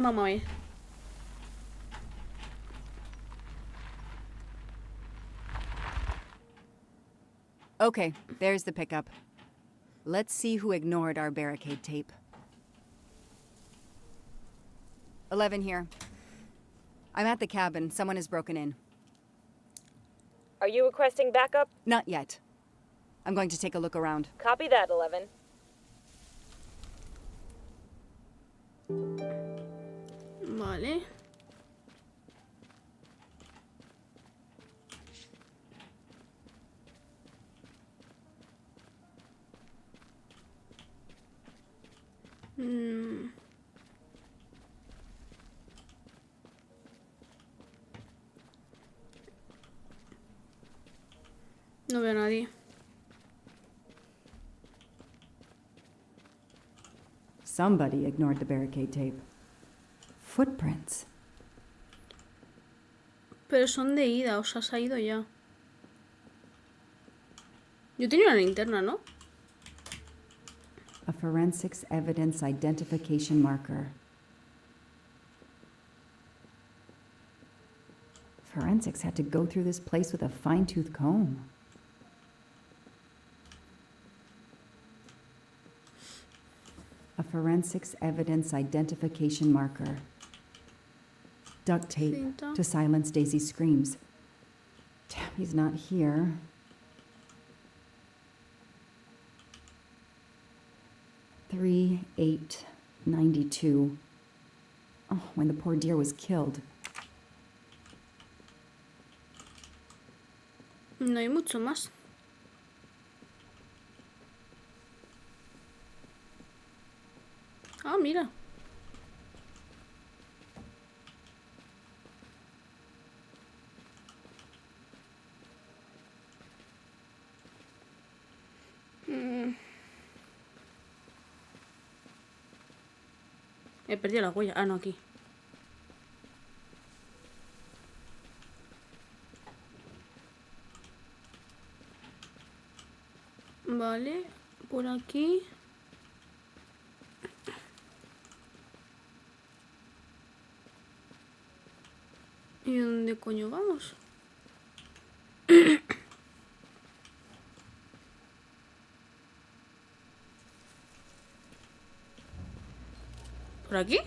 Vamos a ver. Okay, there's the pickup. Let's see who ignored our barricade tape. 11 here. I'm at the cabin. Someone has broken in. Are you requesting backup? Not yet. I'm going to take a look around. Copy that, 11. Vale. No veo a nadie. Somebody ignored the barricade tape. Footprints. Pero son de ida, o sea, se ha ido ya. Yo tenía una linterna, ¿no? A forensics evidence identification marker. Forensics had to go through this place with a fine-tooth comb. A forensics evidence identification marker. Duct tape Cinta. to silence Daisy's screams. Damn, he's not here. Three, 8/92. Oh, when the poor deer was killed. No hay mucho más. Ah, mira. He perdido la huella. Ah, no, aquí. Vale, por aquí. ¿Y dónde coño vamos? ¿Por aquí?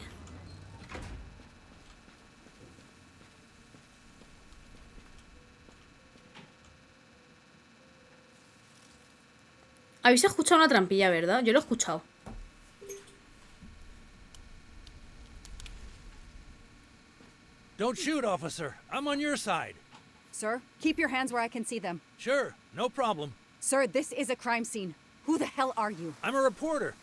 Habéis escuchado una trampilla, ¿verdad? Yo lo he escuchado. Don't shoot, officer. I'm on your side. Sir, keep your hands where I can see them. Sure, no problem. Sir, this is a crime scene. Who the hell are you? I'm a reporter.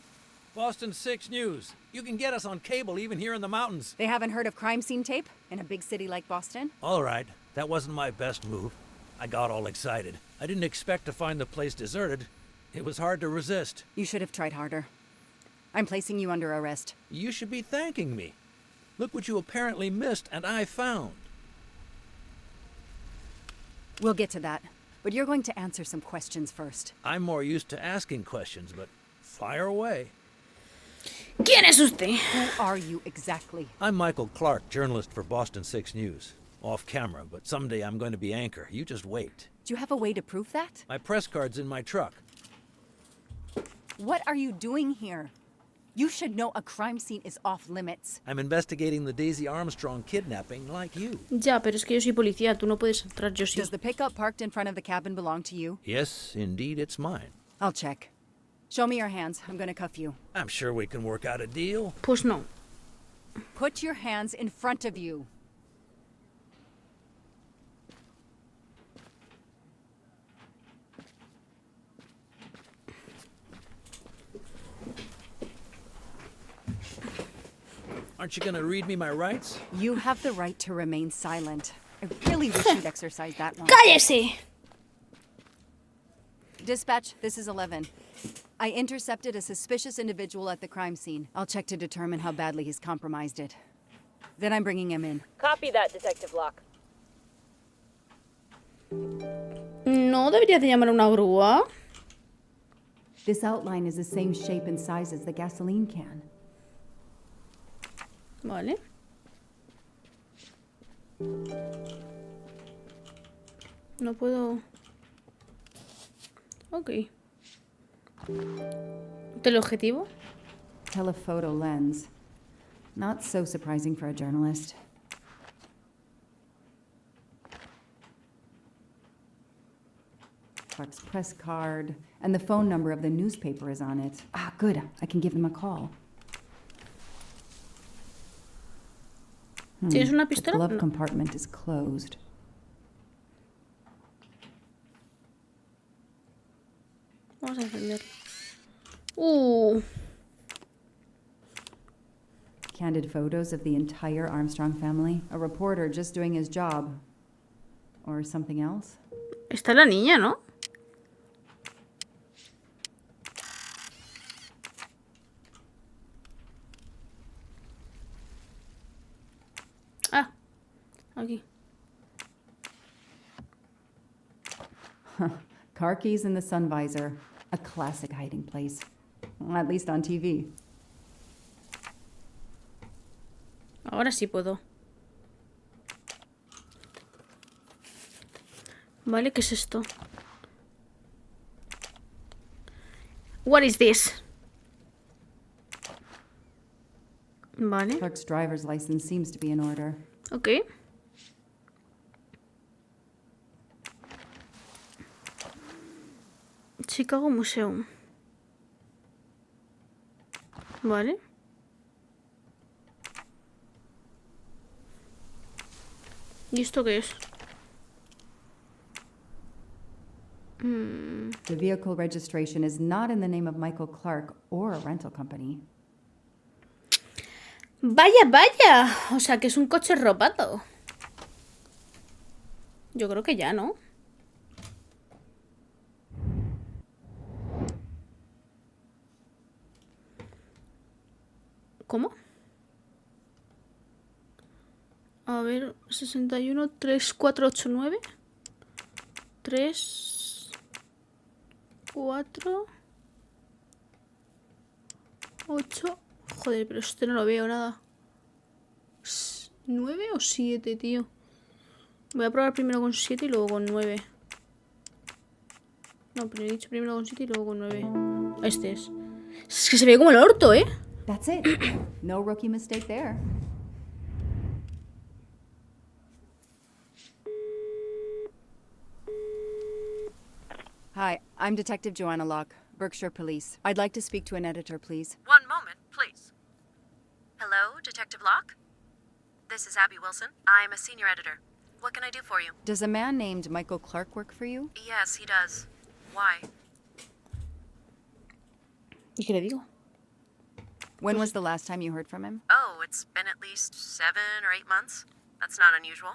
Boston 6 News. You can get us on cable even here in the mountains. They haven't heard of crime scene tape in a big city like Boston? All right, that wasn't my best move. I got all excited. I didn't expect to find the place deserted. It was hard to resist. You should have tried harder. I'm placing you under arrest. You should be thanking me. Look what you apparently missed and I found. We'll get to that, but you're going to answer some questions first. I'm more used to asking questions, but fire away. ¿Quién es usted? Who are you exactly? I'm Michael Clark, journalist for Boston 6 News. Off camera, but someday I'm going to be anchor. You just wait. Do you have a way to prove that? My press card's in my truck. What are you doing here? You should know a crime scene is off limits. I'm investigating the Daisy Armstrong kidnapping like you. Ya, pero es que yo soy policía. Tú no puedes entrar, yo sí. Does the pickup parked in front of the cabin belong to you? Yes, indeed, it's mine. I'll check. Show me your hands. I'm gonna cuff you. I'm sure we can work out a deal. Pues no. Put your hands in front of you. Aren't you going to read me my rights? You have the right to remain silent. I really wish you'd exercise that one. ¡Cállese! Dispatch, this is 11. I intercepted a suspicious individual at the crime scene. I'll check to determine how badly he's compromised it. Then I'm bringing him in. Copy that, Detective Locke. ¿No deberías de llamar a una grúa? This outline is the same shape and size as the gasoline can. Vale. No puedo... Ok. ¿Teleobjetivo? Telephoto lens. Not so surprising for a journalist. Clark's press card, and the phone number of the newspaper is on it. Ah, good. I can give them a call. ¿Tienes una The pistola? glove No. compartment is closed. Vamos a encenderlo. Candid photos of the entire Armstrong family. A reporter just doing his job. Or something else? Está la niña, ¿no? Ah, aquí. Car keys in the sun visor. A classic hiding place. Well, at least on TV. Ahora sí puedo. Vale, ¿qué es esto? What is this? Vale, Clark's driver's license seems to be in order. ok. Chicago Museum. Vale. ¿Y esto qué es? The vehicle registration is not in the name of Michael Clark or a rental company. Vaya, vaya. O sea, que es un coche robado. Yo creo que ya, ¿no? ¿Cómo? A ver, 61, 3, 4, 8, 9. 3, 4, 8. Joder, pero este no lo veo nada. 9 o 7, tío. Voy a probar primero con 7 y luego con 9. No, pero he dicho primero con 7 y luego con 9. Este es. Es que se ve como el orto, ¿eh? That's it. No rookie mistake there. Hi, I'm Detective Joanna Locke, Berkshire Police. I'd like to speak to an editor, please. One moment, please. Hello, Detective Locke? This is Abby Wilson. I'm a senior editor. What can I do for you? Does a man named Michael Clark work for you? Yes, he does. Why? ¿Y qué le digo? When was the last time you heard from him? Oh, it's been at least 7 or 8 months. That's not unusual.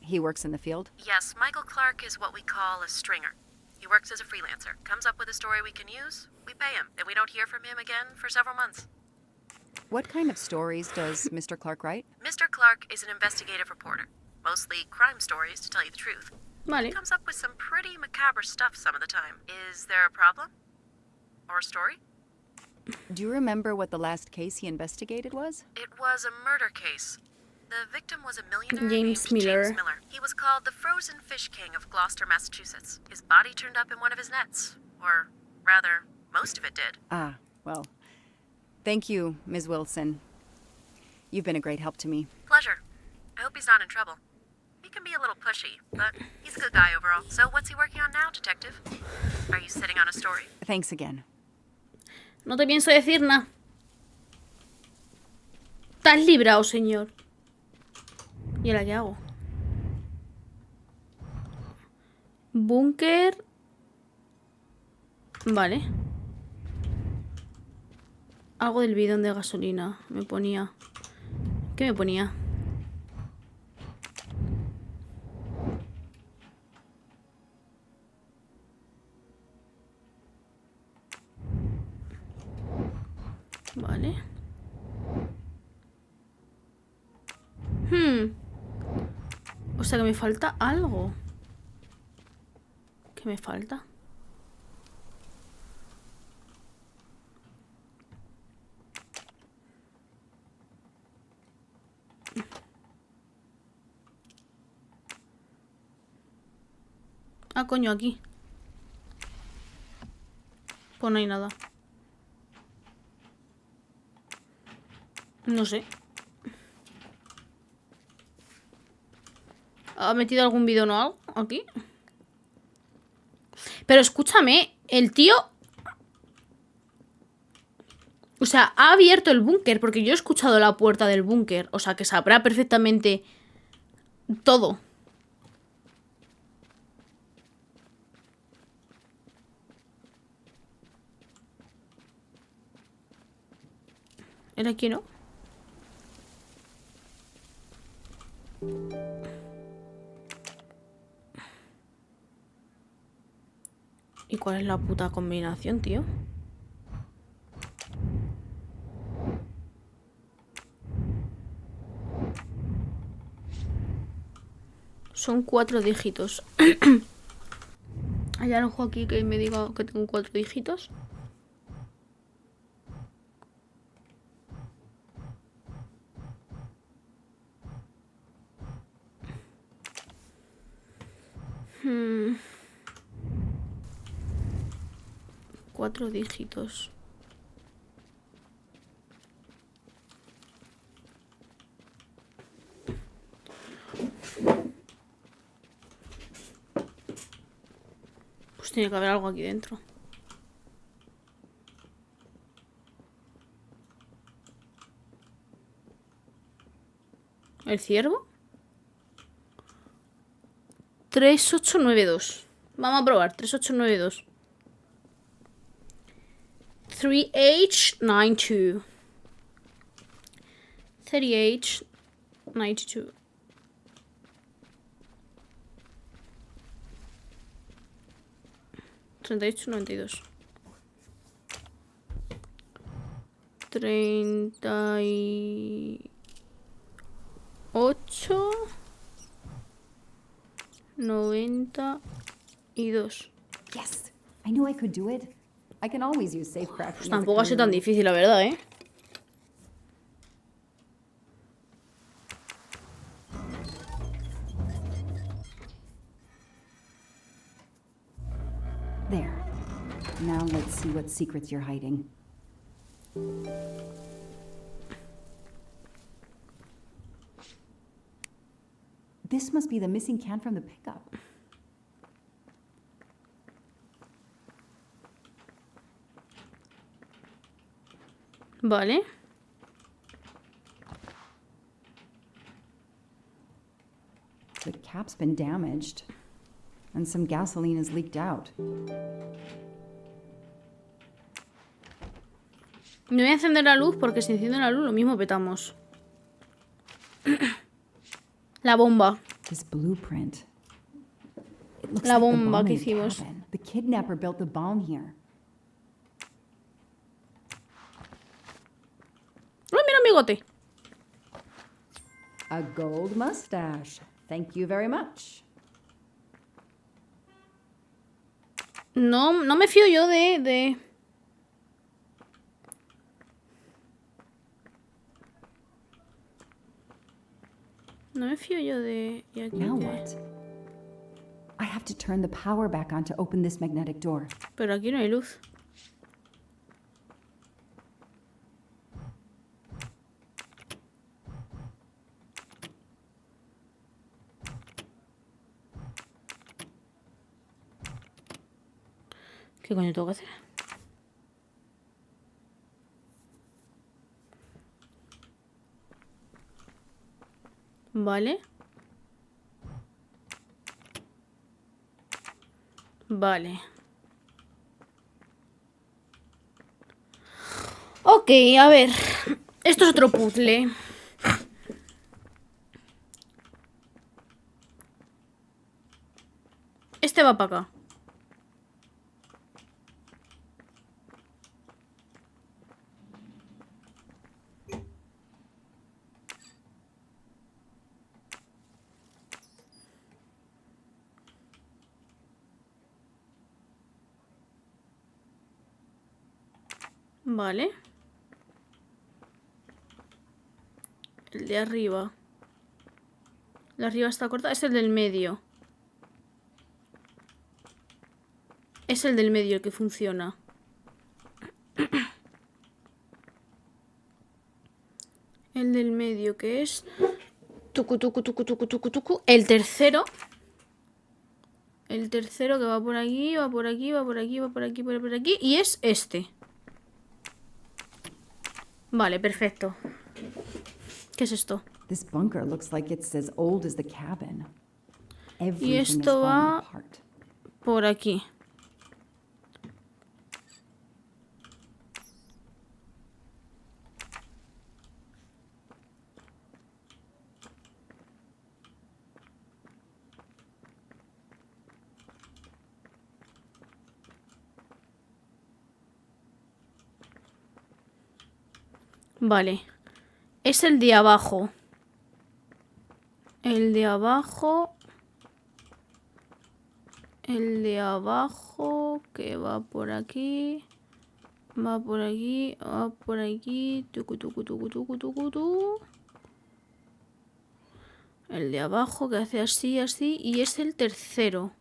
He works in the field? Yes, Michael Clark is what we call a stringer. He works as a freelancer, comes up with a story we can use, we pay him, and we don't hear from him again for several months. What kind of stories does Mr. Clark write? Mr. Clark is an investigative reporter. Mostly crime stories, to tell you the truth. He Vale. comes up with some pretty macabre stuff some of the time. Is there a problem? Or a story? Do you remember what the last case he investigated was? It was a murder case. The victim was a millionaire James named Miller. James Miller. He was called the Frozen Fish King of Gloucester, Massachusetts. His body turned up in one of his nets. Or, rather, most of it did. Ah, well. Thank you, Ms. Wilson. You've been a great help to me. Pleasure. I hope he's not in trouble. He can be a little pushy, but he's a good guy overall. So what's he working on now, Detective? Are you sitting on a story? Thanks again. No te pienso decir nada. Estás librado, señor. ¿Y ahora qué hago? Búnker. Vale. Algo del bidón de gasolina. Me ponía. ¿Qué me ponía? Vale. O sea que me falta algo. ¿Qué me falta? Ah, coño, aquí. Pues no hay nada. No sé. ¿Ha metido algún bidón o algo aquí? Pero escúchame, el tío... O sea, ha abierto el búnker, porque yo he escuchado la puerta del búnker. O sea, que sabrá perfectamente todo. ¿Era aquí, no? ¿Y cuál es la puta combinación, tío? Son 4 dígitos. ¿Hay algo aquí que me diga que tengo 4 dígitos? Hmm. 4 dígitos. Pues tiene que haber algo aquí dentro. ¿El ciervo? 3892. Vamos a probar. 3892. 3H92. 30H92. 3892. 3892. Yes, I knew I could do it. I can always use safe crafting. Pues tampoco ha sido tan difícil, la verdad, ¿eh? There. Now let's see what secrets you're hiding. This must be the missing can from the pickup. Vale. The cap's been damaged. And some gasoline has leaked out. No voy a encender la luz porque si enciendo la luz lo mismo petamos. La bomba. This blueprint. It looks La like the bomba bomb que in the hicimos. cabin. The kidnapper built the bomb here. ¡Uy, mira mi bigote! A gold mustache. Thank you very much. No me fío yo de... No me fío yo de... ¿Y aquí Now qué? what? I have to turn the power back on to open this magnetic door. Pero aquí no hay luz. ¿Qué coño tengo que hacer? Vale. Vale. Ok, a ver. Esto es otro puzzle. Este va para acá. Vale. El de arriba. El de arriba está corta. Es el del medio. Es el del medio el que funciona. El del medio que es... Tucu, tucu, tucu, tucu, tucu, tucu. El tercero. El tercero que va por aquí, va por aquí, va por aquí, va por aquí, va por aquí. Y es este. Vale, perfecto. ¿Qué es esto? This bunker looks like it's as old as the cabin. Y Everything is esto falling va apart. por aquí. Vale. Es el de abajo. El de abajo. El de abajo que va por aquí. Va por aquí. Va por aquí. Tucu, tucu, tucu, tucu, tucu, tu. El de abajo que hace así, así. Y es el tercero.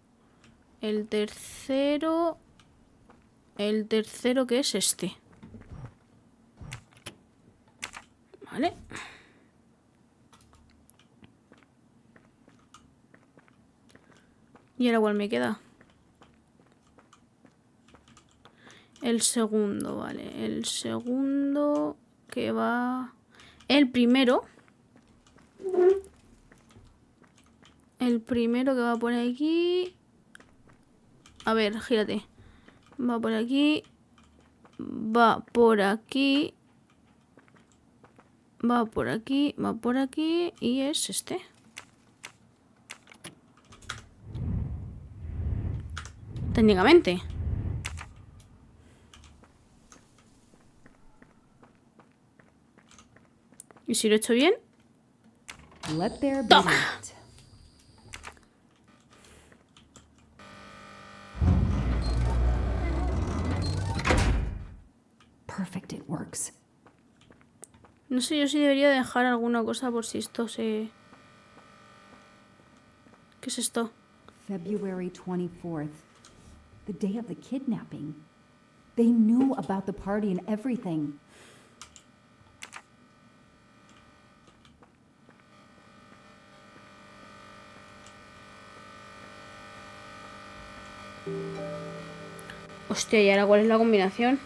El tercero. El tercero que es este. Vale. Y ahora igual me queda. El segundo, vale. El segundo que va... El primero. El primero que va por aquí. A ver, gírate. Va por aquí. Va por aquí. Va por aquí. Va por aquí. Y es este. Técnicamente. ¿Y si lo he hecho bien? Let there be Toma. light. Perfect, it works. No sé yo si debería dejar alguna cosa por si esto se... ¿Qué es esto? February 24th, the day of the kidnapping. They knew about the party and everything. Hostia, ¿y ahora cuál es la combinación?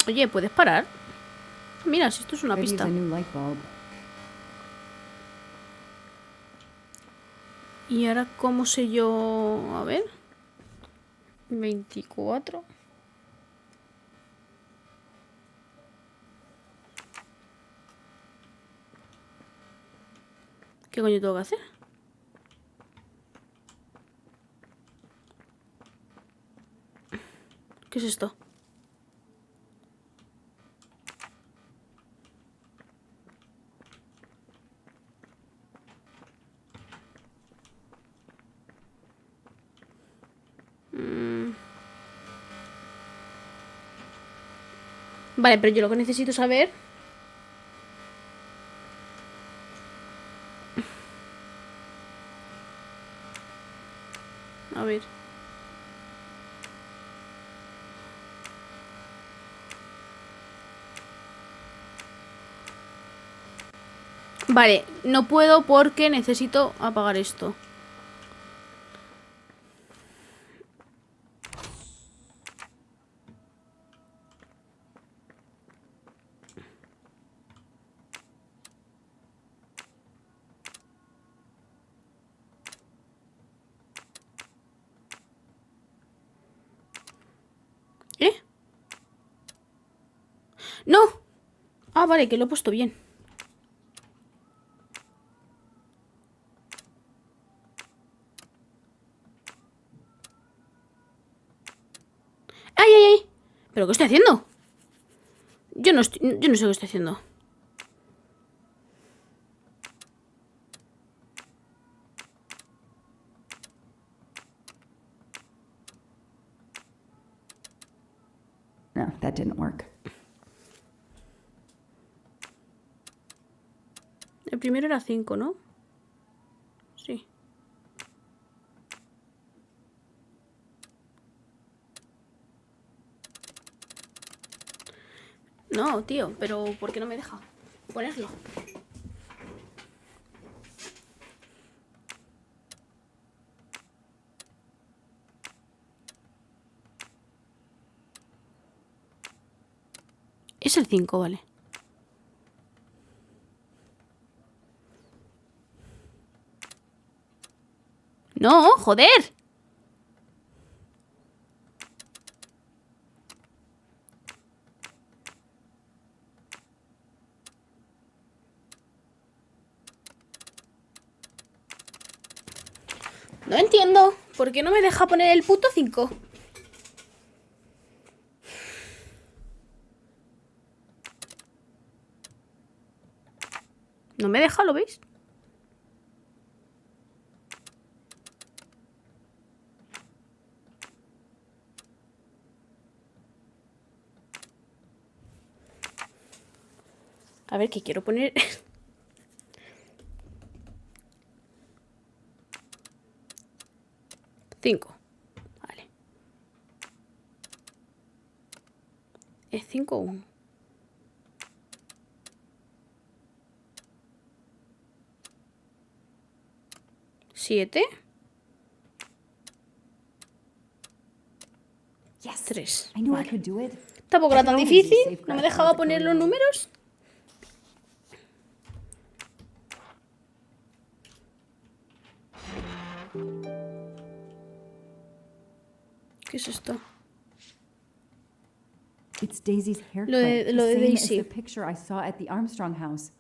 Oye, ¿puedes parar? Mira, si esto es una Could use pista. a new light bulb. ¿Y ahora cómo sé yo? A ver. 24. ¿Qué coño tengo que hacer? ¿Qué es esto? Vale, pero yo lo que necesito saber... A ver. Vale, no puedo porque necesito apagar esto. ¿Eh? ¡No! Ah, vale, que lo he puesto bien. ¡Ay, ay, ay! ¿Pero qué estoy haciendo? Yo no sé qué estoy haciendo. No, that didn't work. primero era 5, ¿no? Sí. No, tío, pero ¿por qué no me deja ponerlo? Es el 5, vale. No, joder. No entiendo. ¿Por qué no me deja poner el puto 5? No me deja, ¿lo veis? A ver, que quiero poner... 5. Vale. ¿Es 5 o 1? ¿7? Yes. 3. I knew I Vale. could do it. Tampoco era tan I can always difícil. use No me safeguard dejaba as a poner los career. números. ¿Qué es esto? It's Daisy's haircut. Lo de the same Daisy. as the picture I saw at the Armstrong house.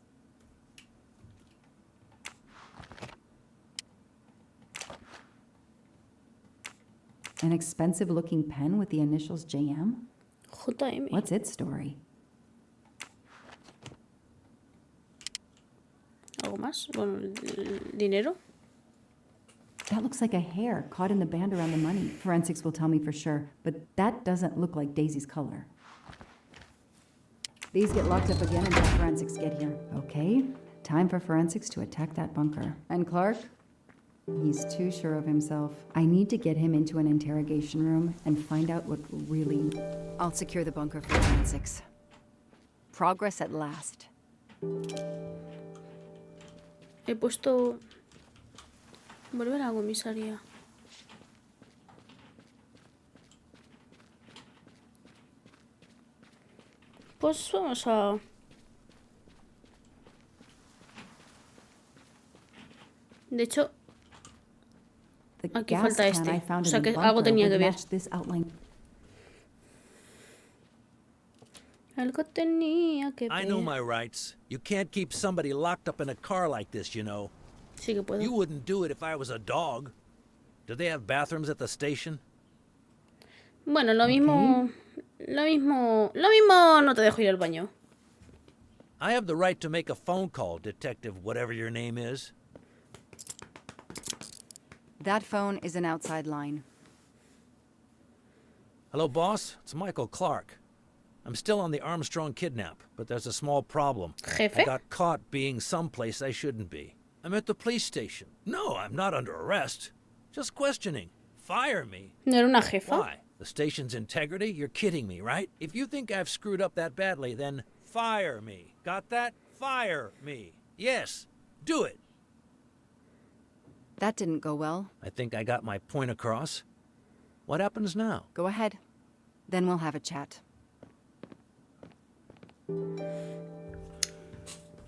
An expensive-looking pen with the initials JM? JM. What's its story? ¿Algo más? Bueno, el dinero. That looks like a hair caught in the band around the money. Forensics will tell me for sure, but that doesn't look like Daisy's color. These get locked up again until forensics get here. Okay, time for forensics to attack that bunker. And Clark? He's too sure of himself. I need to get him into an interrogation room and find out what really... I'll secure the bunker for forensics. Progress at last. He puesto... Volver a la comisaría. Pues vamos a... De hecho, The aquí gas falta can este. I found O sea in the que algo bunker tenía would que ver. match this outline. Algo tenía que ver. I know my rights. You can't keep somebody locked up in a car like this, you know. Sí que puedo. You wouldn't do it if I was a dog. Do they have bathrooms at the station? Bueno, lo mismo... Lo mismo no te dejo ir al baño. I have the right to make a phone call, Detective whatever your name is. That phone is an outside line. Hello, boss. It's Michael Clark. I'm still on the Armstrong kidnap, but there's a small problem. I Jefe. got caught being someplace I shouldn't be. I'm at the police station. No, I'm not under arrest. Just questioning. Fire me. ¿No era una jefa? Why? The station's integrity? You're kidding me, right? If you think I've screwed up that badly, then fire me. Got that? Fire me. Yes, do it. That didn't go well. I think I got my point across. What happens now? Go ahead. Then we'll have a chat.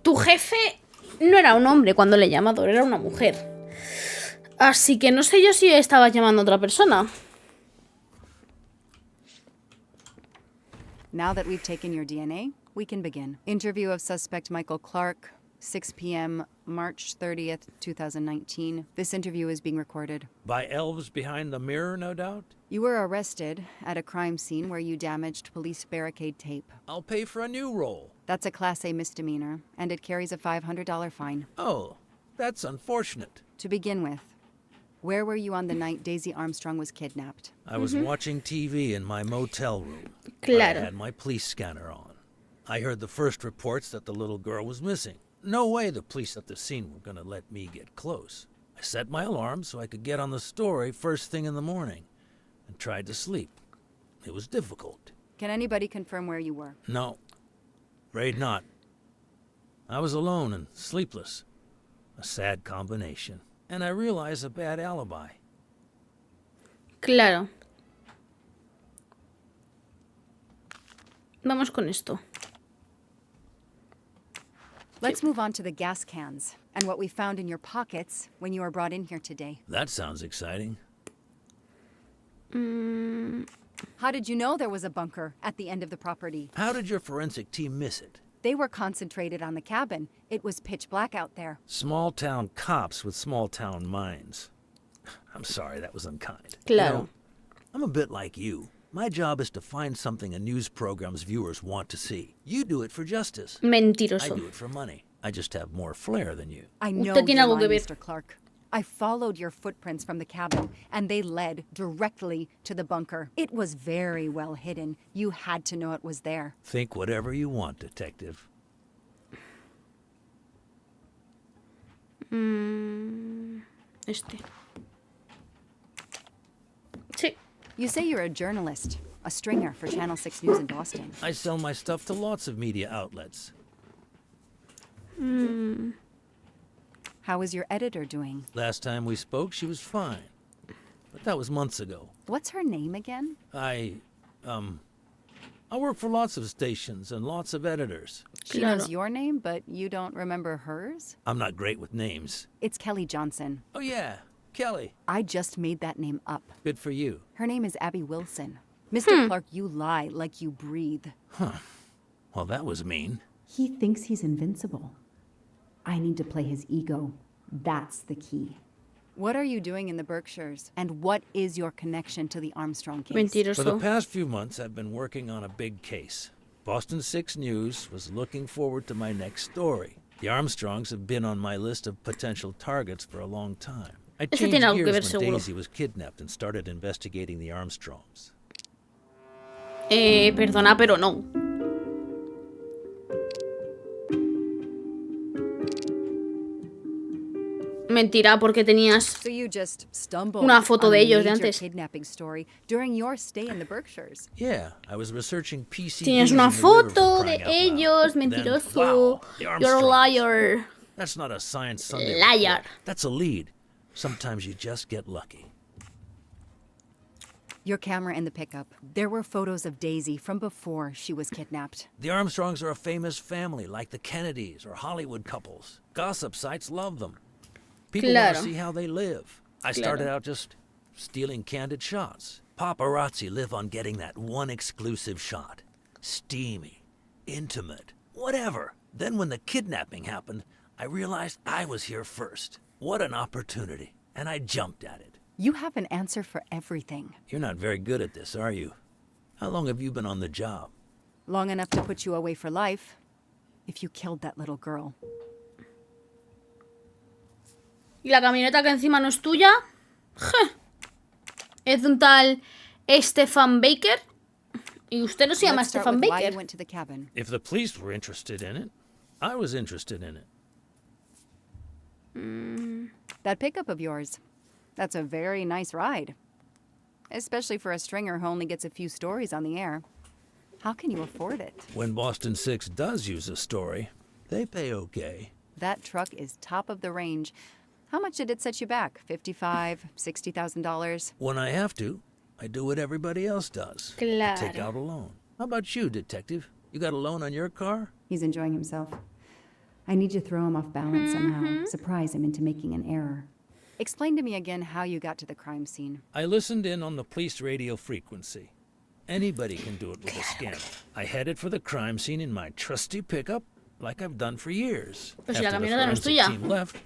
Tu jefe no era un hombre cuando le he llamado, era una mujer. Así que no sé yo si estabas llamando a otra persona. Now that we've taken your DNA, we can begin. Interview of suspect Michael Clark, 6 p.m., March 30th, 2019. This interview is being recorded. By elves behind the mirror, no doubt? You were arrested at a crime scene where you damaged police barricade tape. I'll pay for a new roll. That's a Class A misdemeanor, and it carries a $500 fine. Oh, that's unfortunate. To begin with, where were you on the night Daisy Armstrong was kidnapped? I was watching TV in my motel room. Claro. I had my police scanner on. I heard the first reports that the little girl was missing. no way the police at the scene were gonna let me get close. I set my alarm so I could get on the story first thing in the morning, and tried to sleep. It was difficult. Can anybody confirm where you were? No, afraid not. I was alone and sleepless. A sad combination. And I realized a bad alibi. Claro. Vamos con esto. Let's move on to the gas cans and what we found in your pockets when you were brought in here today. That sounds exciting. How did you know there was a bunker at the end of the property? How did your forensic team miss it? They were concentrated on the cabin. It was pitch black out there. Small-town cops with small-town minds. I'm sorry, that was unkind. Claro. You know, I'm a bit like you. My job is to find something a news program's viewers want to see. You do it for justice. I Mentiroso. do it for money. I just have more flair than you. I know Usted tiene you're algo que lying, ver. Mr. Clark. I followed your footprints from the cabin, and they led directly to the bunker. It was very well hidden. You had to know it was there. Think whatever you want, detective. Este. Sí. You say you're a journalist, a stringer for Channel 6 News in Boston. I sell my stuff to lots of media outlets. How is your editor doing? Last time we spoke, she was fine. But that was months ago. What's her name again? I work for lots of stations and lots of editors. She Claro. knows your name, but you don't remember hers? I'm not great with names. It's Kelly Johnson. Oh yeah, Kelly. I just made that name up. Good for you. Her name is Abby Wilson. Mr. Clark, you lie like you breathe. Well, that was mean. He thinks he's invincible. I need to play his ego. That's the key. What are you doing in the Berkshires? And what is your connection to the Armstrong case? For the Mentiroso. past few months, I've been working on a big case. Boston 6 News was looking forward to my next story. The Armstrongs have been on my list of potential targets for a long time. I Ese changed tiene algo que ver, gears when seguro. Daisy was kidnapped and started investigating the Armstrongs. Perdona, pero no. Mentira, porque tenías... So you just stumbled Una foto on de a ellos de major antes. kidnapping story during your stay in the Berkshires. Yeah, I was researching PCBs Tienes in una the river, for foto de crying out loud. ellos, Then, mentiroso. wow, the You're a Armstrongs. liar. That's not a Science Sunday Liar. report. That's a lead. Sometimes you just get lucky. Your camera in the pickup. There were photos of Daisy from before she was kidnapped. The Armstrongs are a famous family, like the Kennedys or Hollywood couples. Gossip sites love them. People want Claro. to see how they live. I started out just stealing candid shots. Paparazzi live on getting that one exclusive shot. Steamy, intimate, whatever. Then when the kidnapping happened, I realized I was here first. What an opportunity. And I jumped at it. You have an answer for everything. You're not very good at this, are you? How long have you been on the job? Long enough to put you away for life. If you killed that little girl. ¿Y la camioneta que encima no es tuya? Je. Es de un tal Stefan Baker. Y usted no se llama Let's start Stefan with why Baker. you went to the cabin. If the police were interested in it, I was interested in it. That pickup of yours. That's a very nice ride. Especially for a stringer who only gets a few stories on the air. How can you afford it? When Boston 6 does use a story, they pay okay. That truck is top of the range. How much did it set you back? $55,000, $60,000? When I have to, I do what everybody else does. I take Claro. out a loan. How about you, detective? You got a loan on your car? He's enjoying himself. I need to throw him off balance somehow, surprise him into making an error. Explain to me again how you got to the crime scene. I listened in on the police radio frequency. Anybody can do it with a scanner. I headed for the crime scene in my trusty pickup, like I've done for years. Pues si la After the camioneta no es forensic tuya. team left,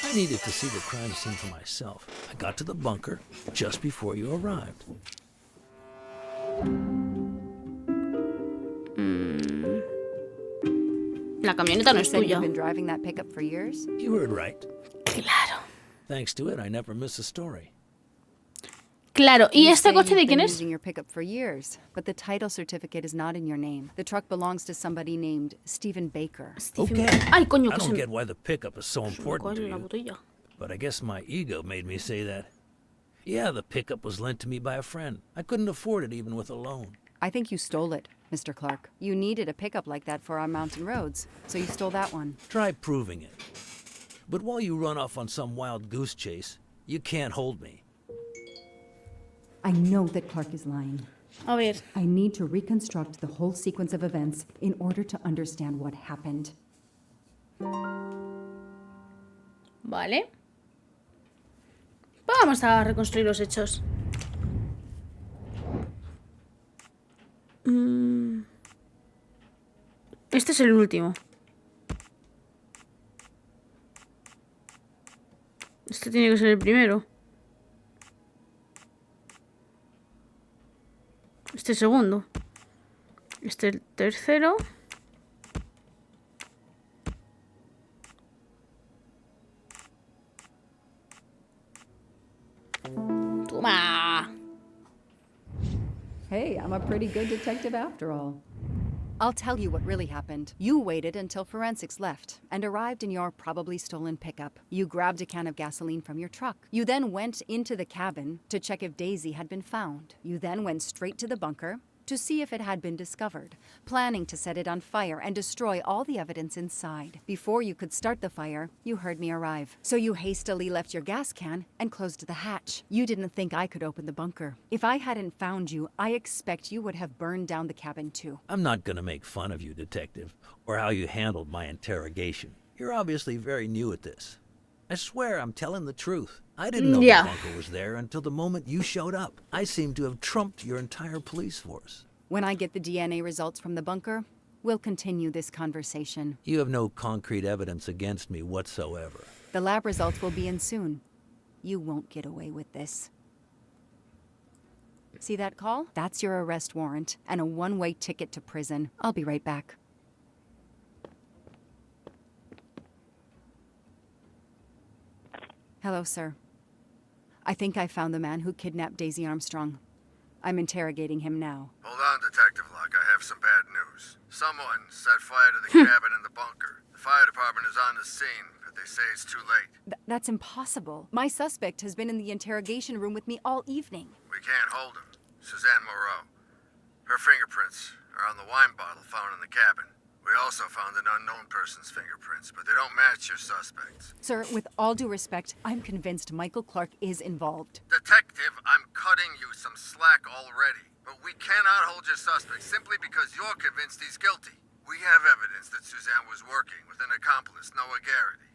I needed to see the crime scene for myself. I got to the bunker just before you arrived. La camioneta no You es said tuya. you've been driving that pickup for years? You heard right. Claro. Thanks to it, I never miss a story. Claro, ¿y You este say coche de you've quién been es? using your pickup for years, but the title certificate is not in your name. The truck belongs to somebody named Stephen Baker. Stephen- Okay. Ay, coño, I que se don't me... get why the pickup is so se me important to cae la you, botella. but I guess my ego made me say that. Yeah, the pickup was lent to me by a friend. I couldn't afford it even with a loan. I think you stole it, Mr. Clark. You needed a pickup like that for our mountain roads, so you stole that one. Try proving it. But while you run off on some wild goose chase, you can't hold me. I know that Clark is lying. A ver, I need to reconstruct the whole sequence of events in order to understand what happened. vale. Vamos a reconstruir los hechos. Este es el último. Este tiene que ser el primero. Este segundo. Este el tercero. Toma. Hey, I'm a pretty good detective after all. I'll tell you what really happened. You waited until forensics left and arrived in your probably stolen pickup. You grabbed a can of gasoline from your truck. You then went into the cabin to check if Daisy had been found. You then went straight to the bunker to see if it had been discovered, planning to set it on fire and destroy all the evidence inside. Before you could start the fire, you heard me arrive. So you hastily left your gas can and closed the hatch. You didn't think I could open the bunker. If I hadn't found you, I expect you would have burned down the cabin too. I'm not gonna make fun of you, Detective, or how you handled my interrogation. You're obviously very new at this. I swear I'm telling the truth. I didn't know Yeah. the bunker was there until the moment you showed up. I seem to have trumped your entire police force. When I get the DNA results from the bunker, we'll continue this conversation. You have no concrete evidence against me whatsoever. The lab results will be in soon. You won't get away with this. See that call? That's your arrest warrant and a one-way ticket to prison. I'll be right back. Hello, sir. I think I found the man who kidnapped Daisy Armstrong. I'm interrogating him now. Hold on, Detective Locke. I have some bad news. Someone set fire to the cabin in the bunker. The fire department is on the scene, but they say it's too late. That's impossible. My suspect has been in the interrogation room with me all evening. We can't hold him. Suzanne Moreau. Her fingerprints are on the wine bottle found in the cabin. We also found an unknown person's fingerprints, but they don't match your suspects. Sir, with all due respect, I'm convinced Michael Clark is involved. Detective, I'm cutting you some slack already. But we cannot hold your suspect simply because you're convinced he's guilty. We have evidence that Suzanne was working with an accomplice, Noah Garrity.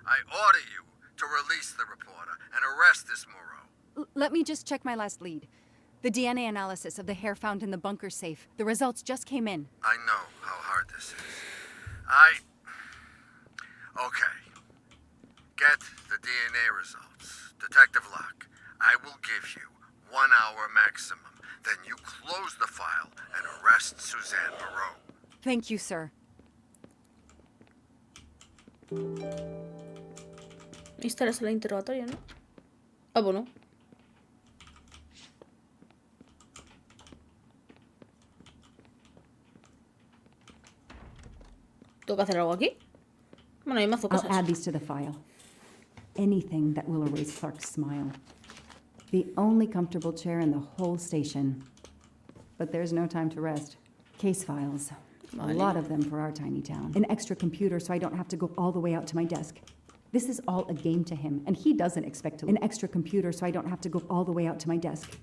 I order you to release the reporter and arrest this Moreau. Let me just check my last lead. The DNA analysis of the hair found in the bunker safe. The results just came in. I know how hard this is. Okay. Get the DNA results. Detective Locke, I will give you 1 hour maximum. Then you close the file and arrest Suzanne Moreau. Thank you, sir. Esta era la sala interrogatoria, ¿no? Ah, bueno. ¿Tengo que hacer algo aquí? Bueno, hay mazo I'll cosas. add these to the file. Anything that will erase Clark's smile. The only comfortable chair in the whole station. But there's no time to rest. Case files. A lot of them for our tiny town. An extra computer so I don't have to go all the way out to my desk. This is all a game to him, and he doesn't expect to. An extra computer so I don't have to go all the way out to my desk.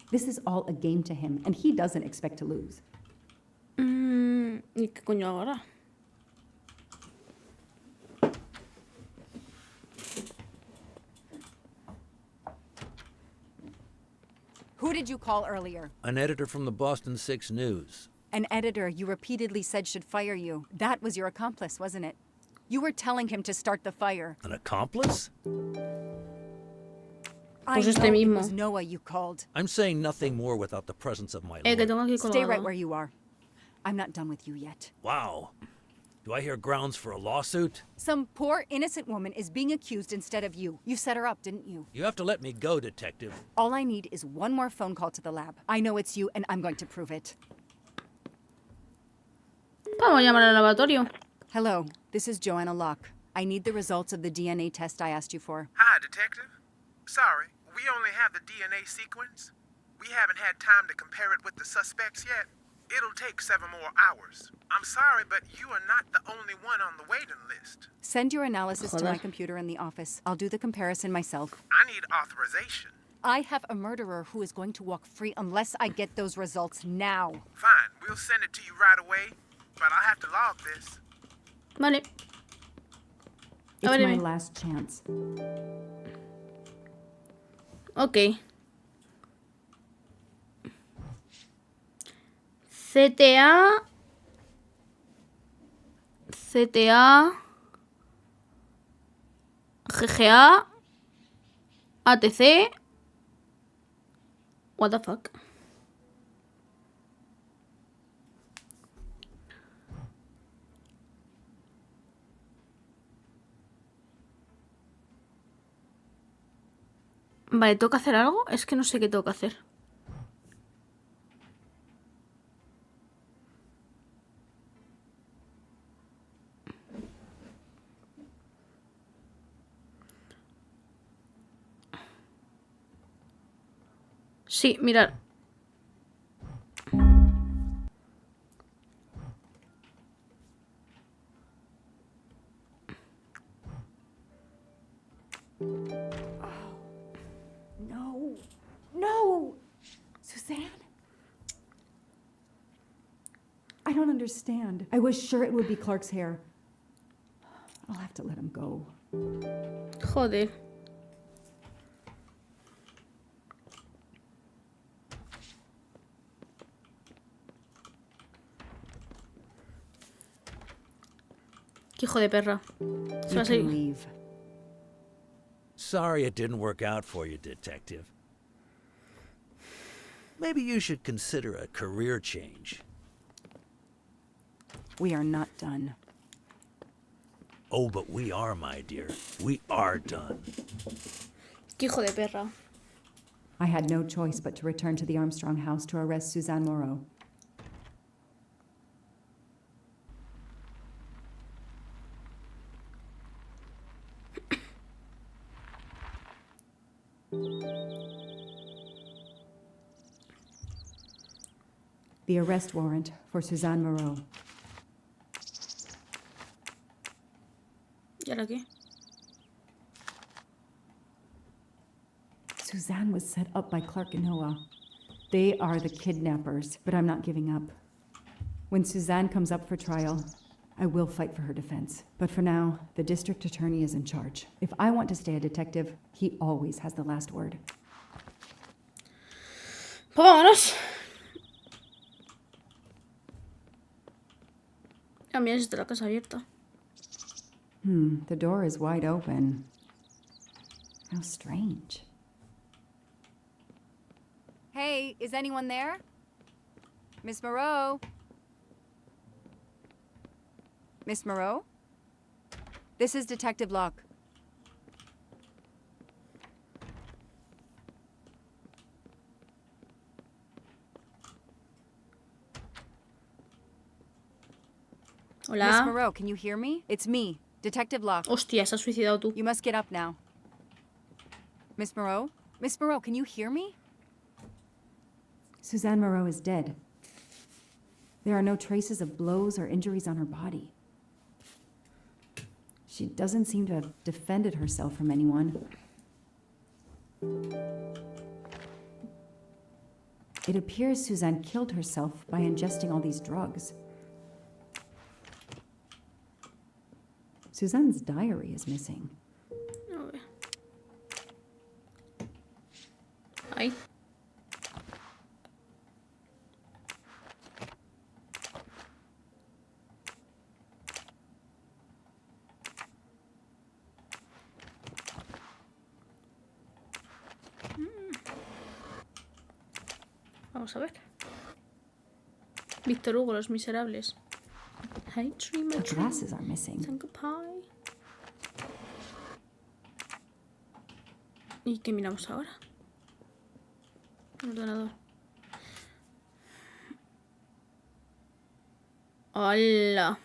This is all a game to him, and he doesn't expect to lose. ¿Y qué coño hago ahora? Who did you call earlier? An editor from the Boston 6 News. An editor you repeatedly said should fire you. That was your accomplice, wasn't it? You were telling him to start the fire. An accomplice? I Pues este know it mismo. was Noah you called. I'm saying nothing more without the presence of my Que lawyer. tengo aquí Stay right colgado. where you are. I'm not done with you yet. Wow. Do I hear grounds for a lawsuit? Some poor innocent woman is being accused instead of you. You set her up, didn't you? You have to let me go, Detective. All I need is one more phone call to the lab. I know it's you, and I'm going to prove it. Vamos a llamar al laboratorio. Hello, this is Joanna Locke. I need the results of the DNA test I asked you for. Hi, Detective. Sorry, we only have the DNA sequence. We haven't had time to compare it with the suspects yet. It'll take 7 more hours. I'm sorry, but you are not the only one on the waiting list. Send your analysis to my Joder. computer in the office. I'll do the comparison myself. I need authorization. I have a murderer who is going to walk free unless I get those results now. Fine, we'll send it to you right away, but I'll have to log this. Vale. It's my Ábreme. last chance. Ok. CTA. GGA. ATC. What the fuck? Vale, ¿tengo que hacer algo? Es que no sé qué tengo que hacer. Sí, mirad. No. No! Suzanne? I don't understand. I was sure it would be Clark's hair. I'll have to let him go. Joder. Qué hijo de perra. Se va You a seguir. can leave. Sorry it didn't work out for you, Detective. Maybe you should consider a career change. We are not done. Oh, but we are, my dear. We are done. Qué hijo de perra. I had no choice but to return to the Armstrong house to arrest Suzanne Moreau. The arrest warrant for Suzanne Moreau. ¿Y ahora qué? Suzanne was set up by Clark and Noah. They are the kidnappers, but I'm not giving up. When Suzanne comes up for trial, I will fight for her defense. But for now, the district attorney is in charge. If I want to stay a detective, he always has the last word. Pues vámonos. Ah, mira, está la casa abierta. The door is wide open. How strange. Hey, is anyone there? Miss Moreau? Miss Moreau? This is Detective Locke. Miss Hola. Moreau, can you hear me? It's me, Detective Locke. Hostia, se has suicidado tú. You must get up now. Miss Moreau? Miss Moreau, can you hear me? Suzanne Moreau is dead. There are no traces of blows or injuries on her body. She doesn't seem to have defended herself from anyone. It appears Suzanne killed herself by ingesting all these drugs. Suzanne's diary is missing. A ver. Ahí. Vamos a ver. Víctor Hugo, Los Miserables. Hey, tree, my The tree. glasses are missing. Sanka pie. ¿Y qué miramos ahora? El ordenador. ¡Hola!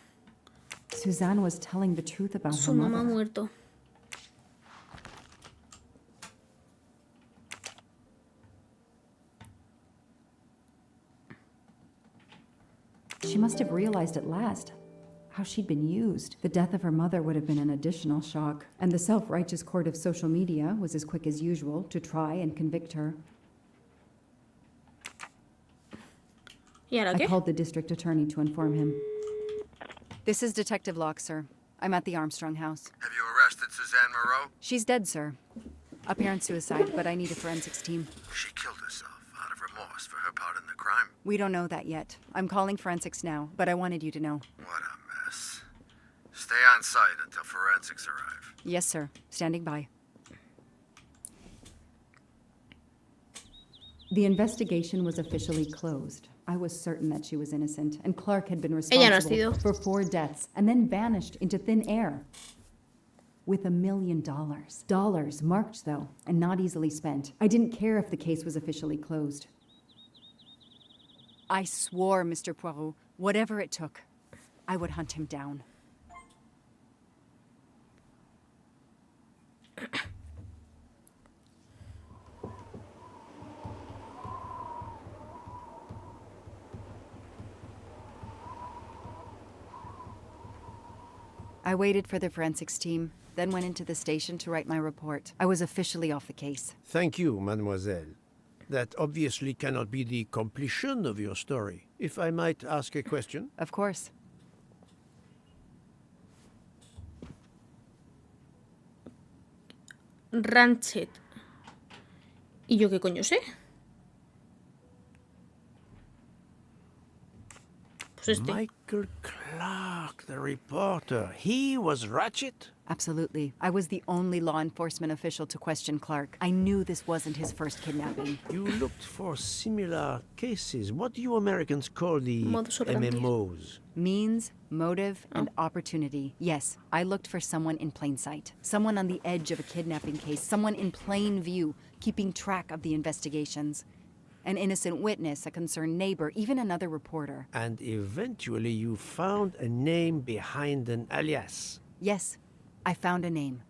Suzanne was telling the truth about Su her mamá ha mother. muerto. She must have realized at last how she'd been used. The death of her mother would have been an additional shock, and the self-righteous court of social media was as quick as usual to try and convict her. ¿Y ahora I qué? called the district attorney to inform him. This is Detective Locke, sir. I'm at the Armstrong house. Have you arrested Suzanne Moreau? She's dead, sir. Apparent suicide, but I need a forensics team. She killed herself out of remorse for her part in the crime. We don't know that yet. I'm calling forensics now, but I wanted you to know. What a mess. Stay on site until forensics arrive. Yes, sir. Standing by. The investigation was officially closed. I was certain that she was innocent, and Clark had been Ella no ha responsible sido. for 4 deaths and then vanished into thin air. With $1 million. Dollars marked, though, and not easily spent. I didn't care if the case was officially closed. I swore, Mr. Poirot, whatever it took, I would hunt him down. I waited for the forensics team, then went into the station to write my report. I was officially off the case. Thank you, mademoiselle. That obviously cannot be the completion of your story. If I might ask a question? Of course. Ranchet. ¿Y yo qué coño sé? Pues este. Michael Clark, the reporter. He was Ratchet? Absolutely. I was the only law enforcement official to question Clark. I knew this wasn't his first kidnapping. You looked for similar cases. What do you Americans call the Modus operandi. MMOs? Means, motive, and opportunity. Yes, I looked for someone in plain sight. Someone on the edge of a kidnapping case. Someone in plain view, keeping track of the investigations. An innocent witness, a concerned neighbor, even another reporter. And eventually you found a name behind an alias. Yes, I found a name.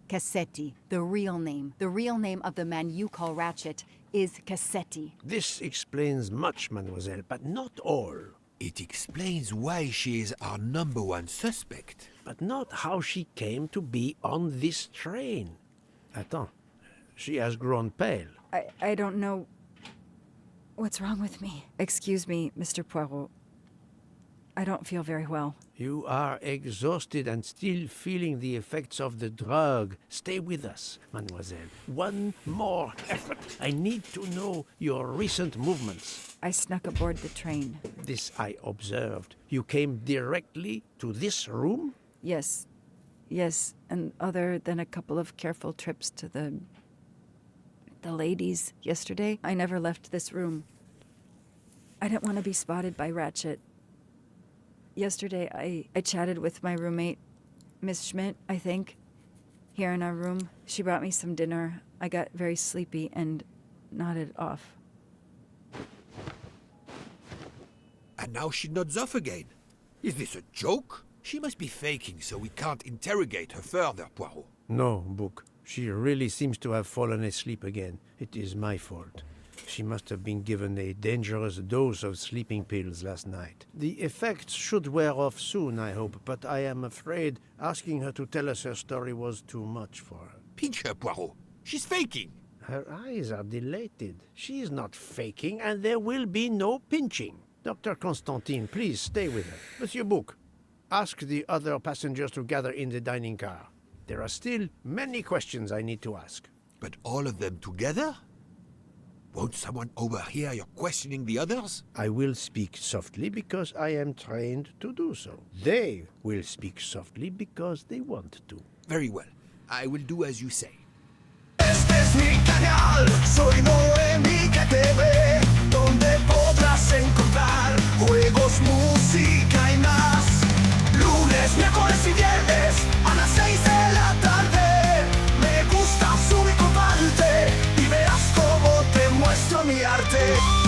Cassetti, the real name. The real name of the man you call Ratchet is Cassetti. This explains much, mademoiselle, but not all. It explains why she is our #1 suspect. But not how she came to be on this train. Attends, she has grown pale. I don't know what's wrong with me. Excuse me, Mr. Poirot. I don't feel very well. You are exhausted and still feeling the effects of the drug. Stay with us, mademoiselle. One more effort. I need to know your recent movements. I snuck aboard the train. This I observed. You came directly to this room? Yes. Yes, and other than a couple of careful trips to the ladies yesterday, I never left this room. I didn't want to be spotted by Ratchet. Yesterday, I chatted with my roommate, Miss Schmidt, I think, here in our room. She brought me some dinner. I got very sleepy and nodded off. And now she nods off again. Is this a joke? She must be faking so we can't interrogate her further, Poirot. No, Book. She really seems to have fallen asleep again. It is my fault. She must have been given a dangerous dose of sleeping pills last night. The effects should wear off soon, I hope, but I am afraid asking her to tell us her story was too much for her. Pinch her, Poirot. She's faking. Her eyes are dilated. She is not faking, and there will be no pinching. Dr. Constantine, please stay with her. Monsieur Book, ask the other passengers to gather in the dining car. There are still many questions I need to ask. But all of them together? Won't someone overhear your questioning the others? I will speak softly because I am trained to do so. They will speak softly because they want to. Very well. I will do as you say. Este es mi canal, soy Noemi que te ve, donde podrás encontrar juegos, música y más. lunes, miércoles y viernes a las 6 de la tarde. Me gusta subir tu parte y verás cómo te muestro mi arte.